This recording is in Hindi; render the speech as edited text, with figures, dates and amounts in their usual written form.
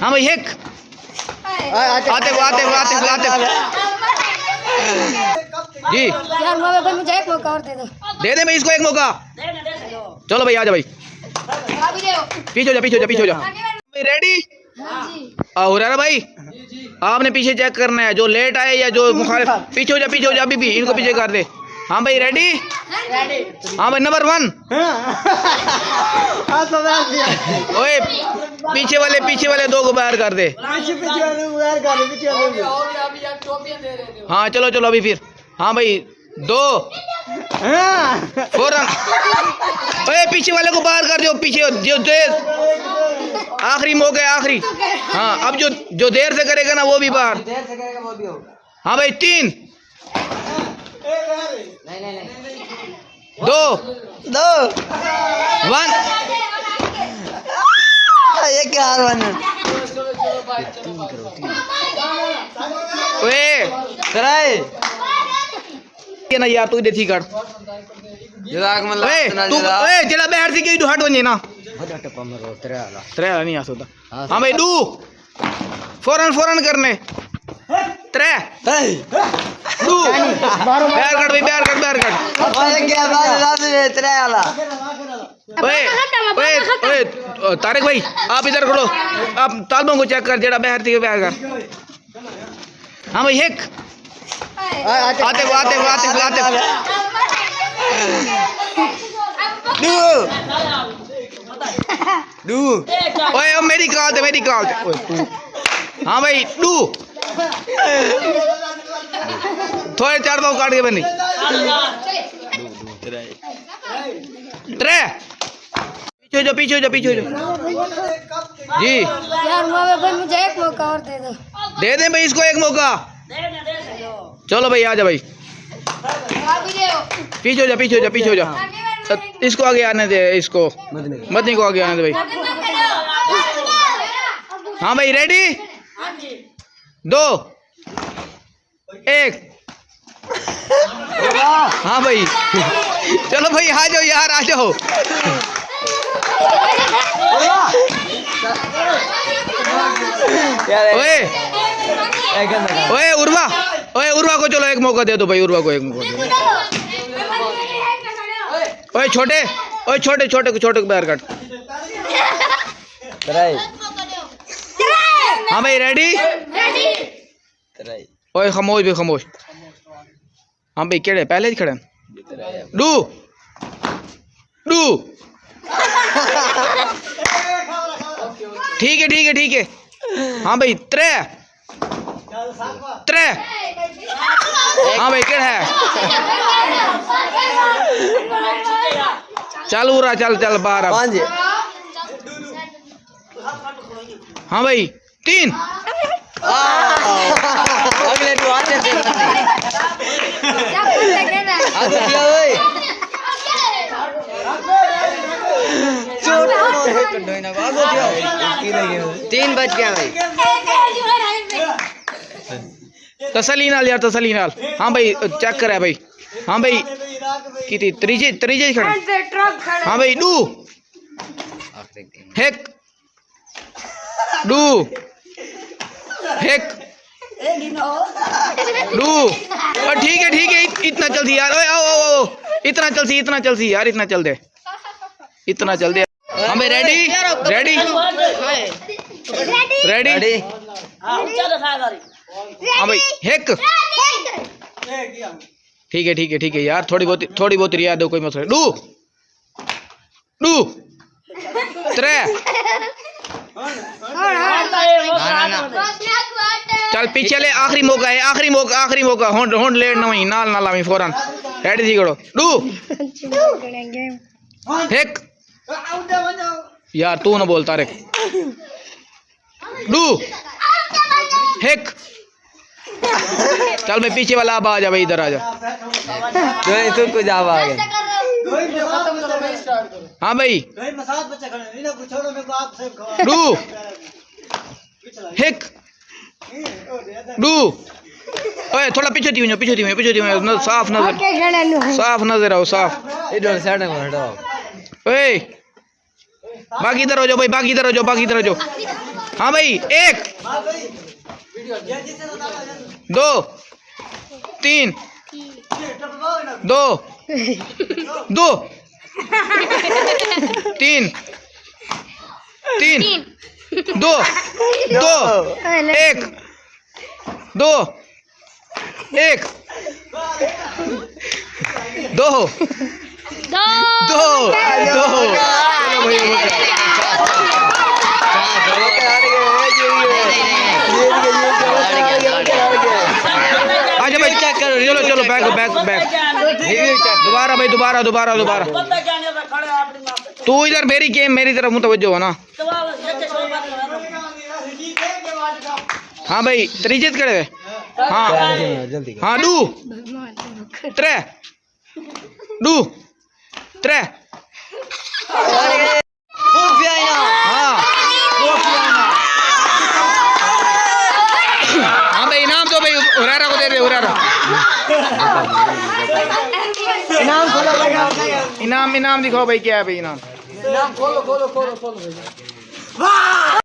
हाँ भाई एक आते जी यार भाई मुझे एक मौका और दे दो। दे दे भाई इसको एक मौका। चलो भाई आजा भाई पीछे हो जा रेडी। हो रहा भाई आपने पीछे चेक करना है जो लेट आए या जो मुखालिफ। पीछे हो जा अभी भी इनको पीछे कर दे। हाँ भाई रेडी। हाँ भाई नंबर 1। ओए पीछे वाले 2 को बाहर कर दे। हाँ चलो अभी फिर। हाँ भाई 2 फौरन। ओए पीछे वाले को बाहर कर दो। पीछे जो आखिरी मौका है आखिरी। हाँ अब जो देर से करेगा ना वो भी बाहर। हाँ भाई 3 2 1 ये क्या हार बन ना यार तू देती कर जरा बाहर से क्यों हट वने ना त्रे नहीं आ सकता। हाँ भाई 2 फौरन करने 3 2 बाहर कर ओए तारिक भाई आप इधर खड़ो। आप तालबों को चेक कर जरा बाहर थी बाहर कर। हाँ भाई एक आते ओए मेरी कॉल दे। हाँ भाई 2 थोड़े 4 पाव काट के बनी 3 पीछे हो जा जी। यार भाई मुझे एक मौका और दे दो। दे दे भाई इसको एक मौका। चलो भाई आजा भाई पीछे हो जा इसको आगे आने दे। इसको मदनी को आगे आने दे भाई। हाँ भाई रेडी 2 1 हाँ भाई चलो भाई आ जाओ यार आ जाओ। ओए उर्वा को चलो एक मौका दे दो भाई। उर्वा को एक मौका दे दो। ओए छोटे को बाहर काट। हाँ भाई रेडी। ओए खामोश। हाँ भाई केड़े पहले ही खड़े 2 ठीक है। हाँ भाई 3 हाँ भाई केड़ा है चल उरा चल बाहर। हाँ भाई 3 3 बच गया भाई। तसली नाल। हाँ भाई चेक कर भाई। हाँ भाई की त्रीजे खड़े। हाँ भाई 2 1 2 1 2 ठीक है इतना जल्दी यार। ओए आओ इतना चलती यार इतना चल दे। हाँ भाई रेडी। हाँ भाई एक ठीक है यार थोड़ी बहुत रियायत दो कोई मसला। 2 3 चल पीछे ले आखिरी मौका होंड लेट ना वही नाल लावी फौरन रेडी थी करो 2 1 यार तू ना बोलता रे 2 1 चल मैं पीछे वाला अब आ जा भाई इधर आ जा। तू कुछ आ गया। हाँ भाई 2 1 2 ओए थोड़ा पीछे थी साफ नजर आओ साफ। इधर साइड में हटाओ। ओए बाकी इधर हो जाओ भाई बाकी इधर हो जाओ। हाँ भाई 1 2 3 2 2 3 3 2 2 1 2 1 2 2 अच्छा भाई चेक करो चलो चलो बैक बैक बैक दोबारा भाई दोबारा दोबारा दोबारा तू इधर मेरी गेम मेरी तरफ मुतवज्जो हो ना हाँ भाई त्रिजित करे हाँ हाँ डू 3 डू 3 हाँ हाँ भाई इनाम दो भाई हुरैरा को दे दे हुरैरा इनाम इनाम दिखाओ भाई क्या है भाई इनाम खोलो खोलो खोलो खोलो